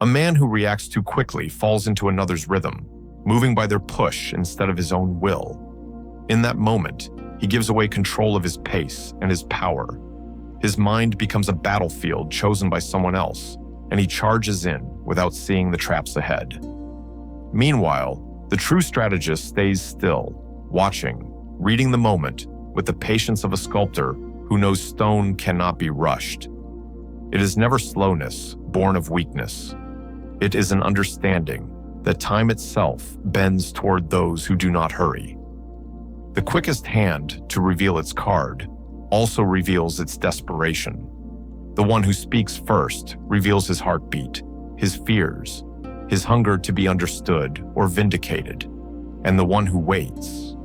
A man who reacts too quickly falls into another's rhythm, moving by their push instead of his own will. In that moment, he gives away control of his pace and his power. His mind becomes a battlefield chosen by someone else, and he charges in without seeing the traps ahead. Meanwhile, the true strategist stays still, watching, reading the moment with the patience of a sculptor who knows stone cannot be rushed. It is never slowness born of weakness. It is an understanding that time itself bends toward those who do not hurry. The quickest hand to reveal its card also reveals its desperation. The one who speaks first reveals his heartbeat, his fears, his hunger to be understood or vindicated, and the one who waits,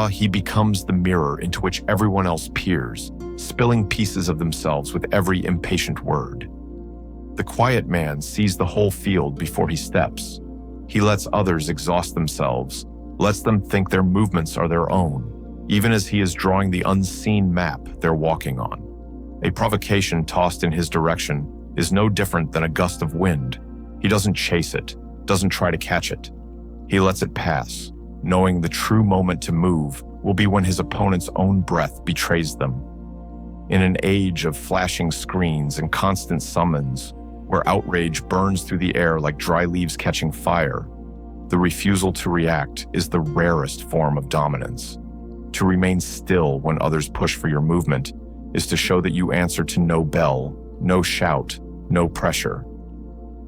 he becomes the mirror into which everyone else peers, spilling pieces of themselves with every impatient word. The quiet man sees the whole field before he steps. He lets others exhaust themselves, lets them think their movements are their own, even as he is drawing the unseen map they're walking on. A provocation tossed in his direction is no different than a gust of wind. He doesn't chase it, doesn't try to catch it. He lets it pass, knowing the true moment to move will be when his opponent's own breath betrays them. In an age of flashing screens and constant summons, where outrage burns through the air like dry leaves catching fire, the refusal to react is the rarest form of dominance. To remain still when others push for your movement is to show that you answer to no bell, no shout, no pressure.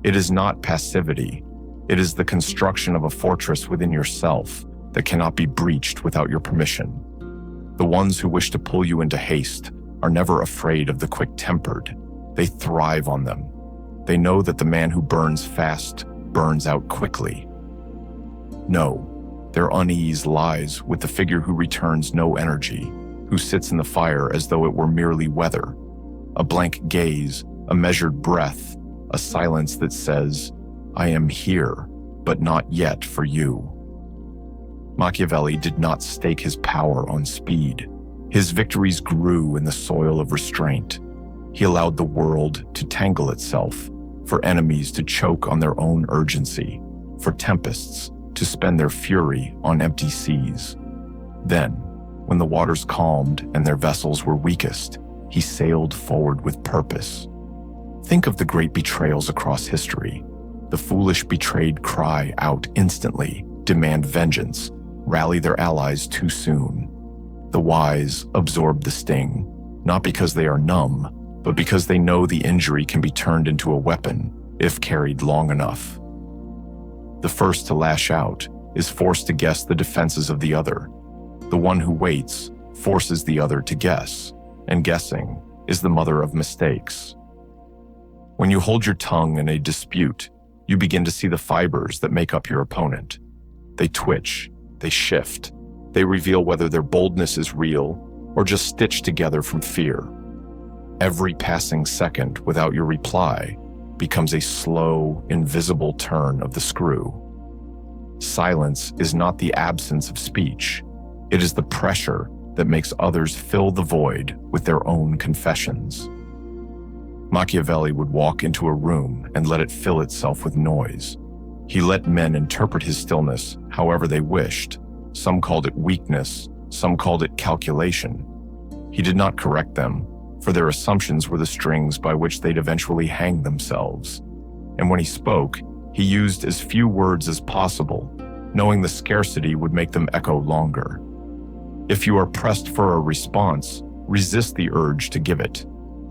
It is not passivity. It is the construction of a fortress within yourself that cannot be breached without your permission. The ones who wish to pull you into haste are never afraid of the quick-tempered. They thrive on them. They know that the man who burns fast burns out quickly. No, their unease lies with the figure who returns no energy, who sits in the fire as though it were merely weather. A blank gaze, a measured breath, a silence that says, "I am here, but not yet for you." Machiavelli did not stake his power on speed. His victories grew in the soil of restraint. He allowed the world to tangle itself, for enemies to choke on their own urgency, for tempests to spend their fury on empty seas. Then, when the waters calmed and their vessels were weakest, he sailed forward with purpose. Think of the great betrayals across history. The foolish betrayed cry out instantly, demand vengeance, rally their allies too soon. The wise absorb the sting, not because they are numb, but because they know the injury can be turned into a weapon if carried long enough. The first to lash out is forced to guess the defenses of the other. The one who waits forces the other to guess, and guessing is the mother of mistakes. When you hold your tongue in a dispute, you begin to see the fibers that make up your opponent. They twitch, they shift, they reveal whether their boldness is real or just stitched together from fear. Every passing second without your reply becomes a slow, invisible turn of the screw. Silence is not the absence of speech. It is the pressure that makes others fill the void with their own confessions. Machiavelli would walk into a room and let it fill itself with noise. He let men interpret his stillness however they wished. Some called it weakness, some called it calculation. He did not correct them, for their assumptions were the strings by which they'd eventually hang themselves. And when he spoke, he used as few words as possible, knowing the scarcity would make them echo longer. If you are pressed for a response, resist the urge to give it.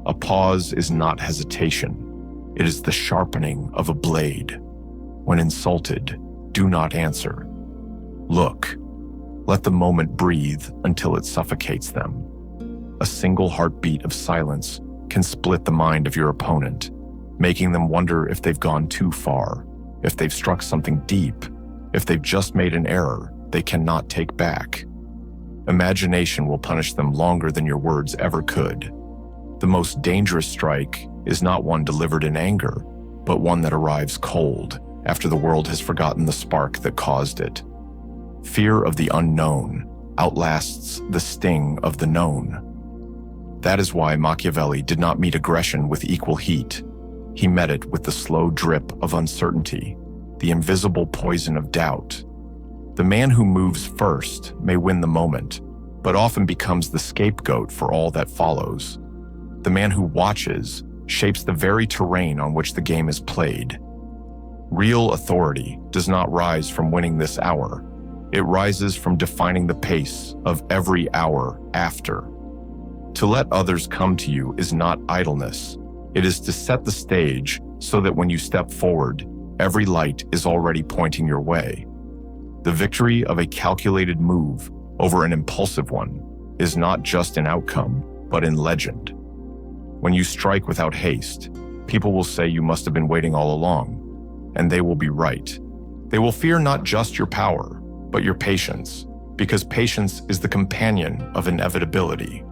A pause is not hesitation. It is the sharpening of a blade. When insulted, do not answer. Look. Let the moment breathe until it suffocates them. A single heartbeat of silence can split the mind of your opponent, making them wonder if they've gone too far, if they've struck something deep, if they've just made an error they cannot take back. Imagination will punish them longer than your words ever could. The most dangerous strike is not one delivered in anger, but one that arrives cold after the world has forgotten the spark that caused it. Fear of the unknown outlasts the sting of the known. That is why Machiavelli did not meet aggression with equal heat. he met it with the slow drip of uncertainty, the invisible poison of doubt. The man who moves first may win the moment, but often becomes the scapegoat for all that follows. The man who watches shapes the very terrain on which the game is played. Real authority does not rise from winning this hour. It rises from defining the pace of every hour after. To let others come to you is not idleness. It is to set the stage so that when you step forward, every light is already pointing your way. The victory of a calculated move over an impulsive one is not just in outcome, but in legend. When you strike without haste, people will say you must have been waiting all along, and they will be right. They will fear not just your power, but your patience, because patience is the companion of inevitability.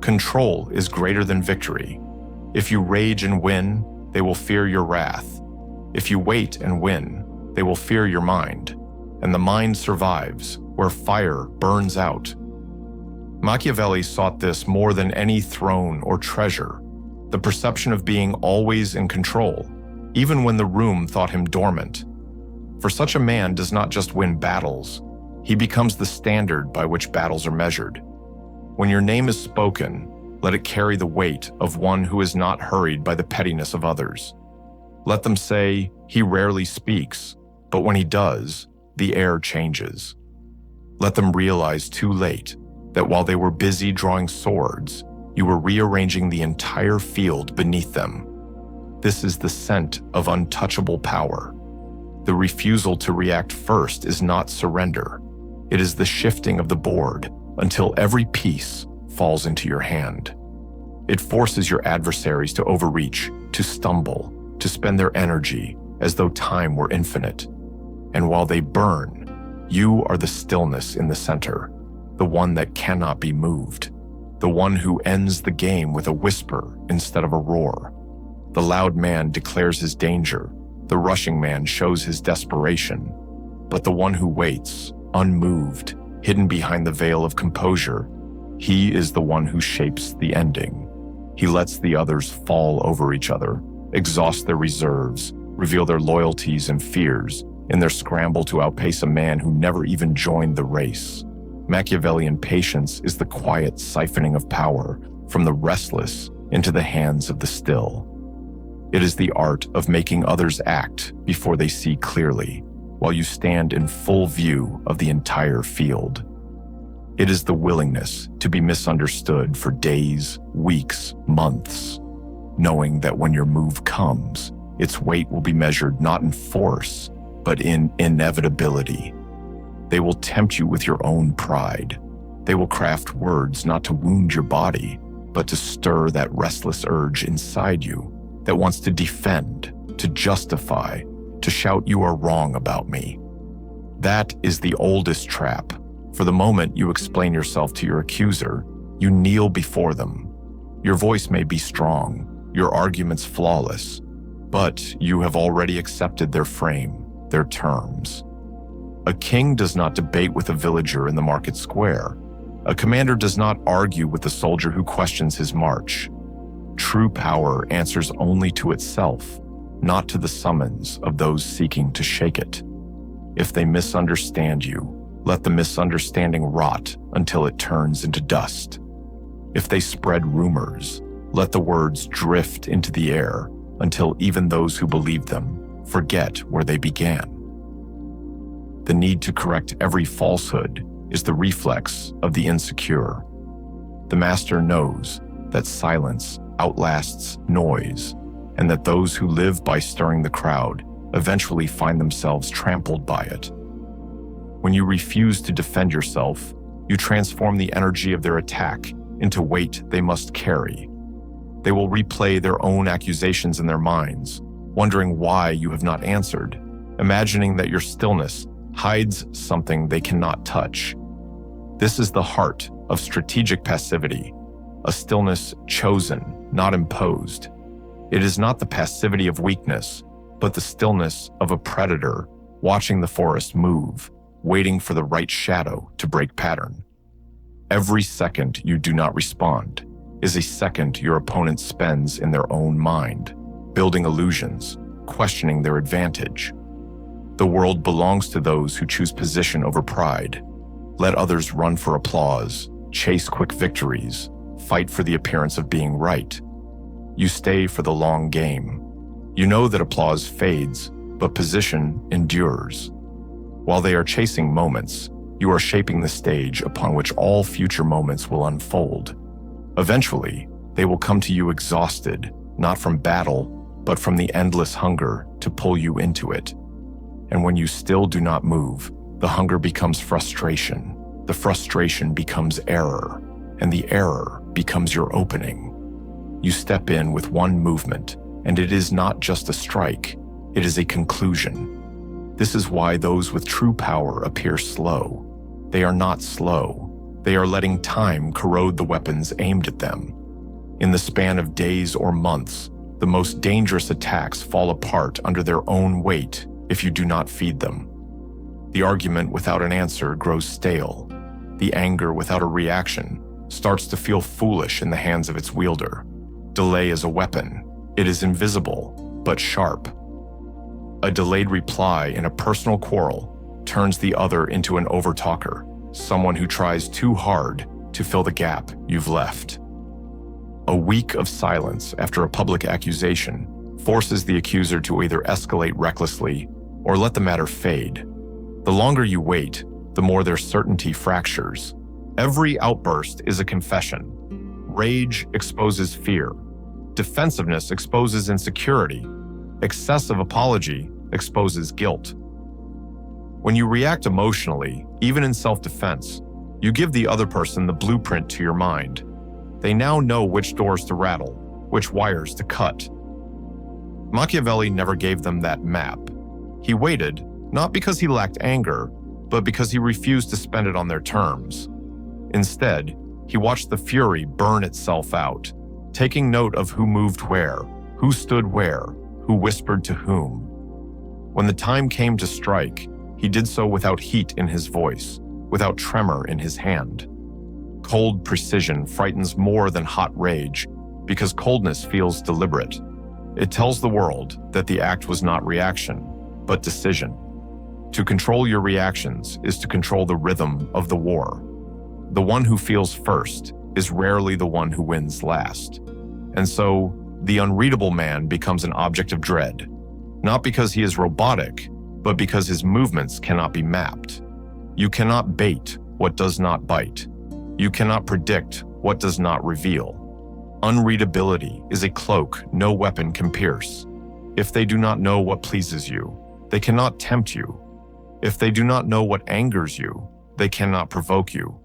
Control is greater than victory. If you rage and win, they will fear your wrath. If you wait and win, they will fear your mind, and the mind survives where fire burns out. Machiavelli sought this more than any throne or treasure, the perception of being always in control, even when the room thought him dormant. For such a man does not just win battles, he becomes the standard by which battles are measured. When your name is spoken, let it carry the weight of one who is not hurried by the pettiness of others. Let them say, he rarely speaks, but when he does, the air changes. Let them realize too late that while they were busy drawing swords, you were rearranging the entire field beneath them. This is the scent of untouchable power. The refusal to react first is not surrender. It is the shifting of the board until every piece falls into your hand. It forces your adversaries to overreach, to stumble, to spend their energy as though time were infinite. And while they burn, you are the stillness in the center, the one that cannot be moved, the one who ends the game with a whisper instead of a roar. The loud man declares his danger, the rushing man shows his desperation, but the one who waits, unmoved, hidden behind the veil of composure, he is the one who shapes the ending. He lets the others fall over each other, exhaust their reserves, reveal their loyalties and fears in their scramble to outpace a man who never even joined the race. Machiavellian patience is the quiet siphoning of power from the restless into the hands of the still. It is the art of making others act before they see clearly, while you stand in full view of the entire field. It is the willingness to be misunderstood for days, weeks, months, knowing that when your move comes, its weight will be measured not in force, but in inevitability. They will tempt you with your own pride. They will craft words not to wound your body, but to stir that restless urge inside you that wants to defend, to justify, to shout you are wrong about me. That is the oldest trap. For the moment you explain yourself to your accuser, you kneel before them. Your voice may be strong, your arguments flawless, but you have already accepted their frame, their terms. A king does not debate with a villager in the market square. A commander does not argue with the soldier who questions his march. True power answers only to itself, not to the summons of those seeking to shake it. If they misunderstand you, let the misunderstanding rot until it turns into dust. If they spread rumors, let the words drift into the air until even those who believe them forget where they began. The need to correct every falsehood is the reflex of the insecure. The master knows that silence outlasts noise, and that those who live by stirring the crowd eventually find themselves trampled by it. When you refuse to defend yourself, you transform the energy of their attack into weight they must carry. They will replay their own accusations in their minds, wondering why you have not answered, imagining that your stillness hides something they cannot touch. This is the heart of strategic passivity, a stillness chosen, not imposed. It is not the passivity of weakness, but the stillness of a predator watching the forest move, waiting for the right shadow to break pattern. Every second you do not respond is a second your opponent spends in their own mind. building illusions, questioning their advantage. The world belongs to those who choose position over pride. Let others run for applause, chase quick victories, fight for the appearance of being right. You stay for the long game. You know that applause fades, but position endures. While they are chasing moments, you are shaping the stage upon which all future moments will unfold. Eventually, they will come to you exhausted, not from battle, but from the endless hunger to pull you into it. And when you still do not move, the hunger becomes frustration. The frustration becomes error, and the error becomes your opening. You step in with one movement, and it is not just a strike, it is a conclusion. This is why those with true power appear slow. They are not slow. They are letting time corrode the weapons aimed at them. In the span of days or months, the most dangerous attacks fall apart under their own weight if you do not feed them. The argument without an answer grows stale. The anger without a reaction starts to feel foolish in the hands of its wielder. Delay is a weapon. It is invisible, but sharp. A delayed reply in a personal quarrel turns the other into an overtalker, someone who tries too hard to fill the gap you've left. A week of silence after a public accusation forces the accuser to either escalate recklessly or let the matter fade. The longer you wait, the more their certainty fractures. Every outburst is a confession. Rage exposes fear. Defensiveness exposes insecurity. Excessive apology exposes guilt. When you react emotionally, even in self-defense, you give the other person the blueprint to your mind. They now know which doors to rattle, which wires to cut. Machiavelli never gave them that map. He waited, not because he lacked anger, but because he refused to spend it on their terms. Instead, he watched the fury burn itself out, taking note of who moved where, who stood where, who whispered to whom. When the time came to strike, he did so without heat in his voice, without tremor in his hand. Cold precision frightens more than hot rage, because coldness feels deliberate. It tells the world that the act was not reaction, but decision. To control your reactions is to control the rhythm of the war. The one who feels first is rarely the one who wins last. And so, the unreadable man becomes an object of dread, not because he is robotic, but because his movements cannot be mapped. You cannot bait what does not bite. You cannot predict what does not reveal. Unreadability is a cloak no weapon can pierce. If they do not know what pleases you, they cannot tempt you. If they do not know what angers you, they cannot provoke you.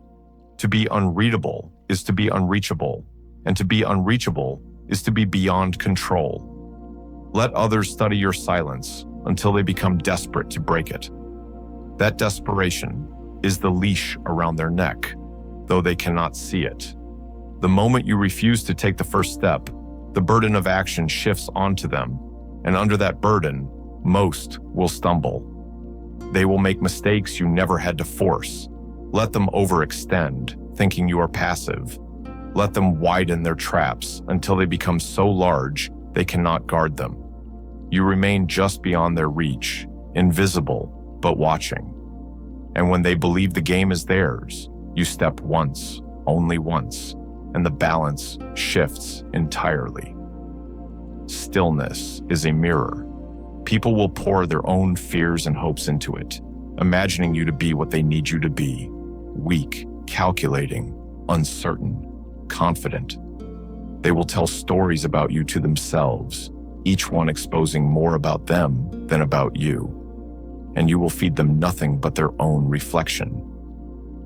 To be unreadable is to be unreachable, and to be unreachable is to be beyond control. Let others study your silence until they become desperate to break it. That desperation is the leash around their neck, though they cannot see it. The moment you refuse to take the first step, the burden of action shifts onto them, and under that burden, most will stumble. They will make mistakes you never had to force. Let them overextend, thinking you are passive. Let them widen their traps until they become so large they cannot guard them. You remain just beyond their reach, invisible, but watching. And when they believe the game is theirs, you step once, only once, and the balance shifts entirely. Stillness is a mirror. People will pour their own fears and hopes into it, imagining you to be what they need you to be: weak, calculating, uncertain, confident. They will tell stories about you to themselves, each one exposing more about them than about you. And you will feed them nothing but their own reflection.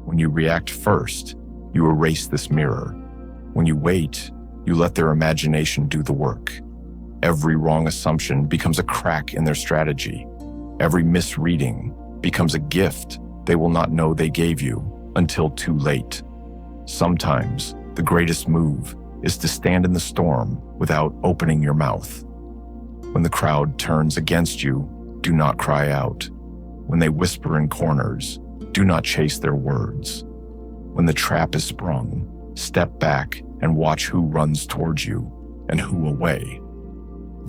When you react first, you erase this mirror. When you wait, you let their imagination do the work. Every wrong assumption becomes a crack in their strategy. Every misreading becomes a gift they will not know they gave you until too late. Sometimes, the greatest move is to stand in the storm without opening your mouth. When the crowd turns against you, do not cry out. When they whisper in corners, do not chase their words. When the trap is sprung, step back and watch who runs towards you and who away.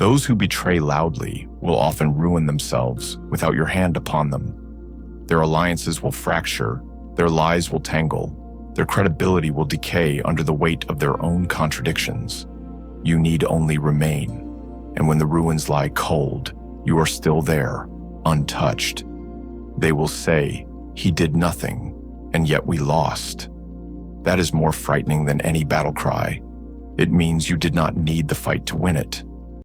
Those who betray loudly will often ruin themselves without your hand upon them. Their alliances will fracture, their lies will tangle, their credibility will decay under the weight of their own contradictions. You need only remain, and when the ruins lie cold, you are still there, untouched. They will say, "He did nothing, and yet we lost." That is more frightening than any battle cry. It means you did not need the fight to win it.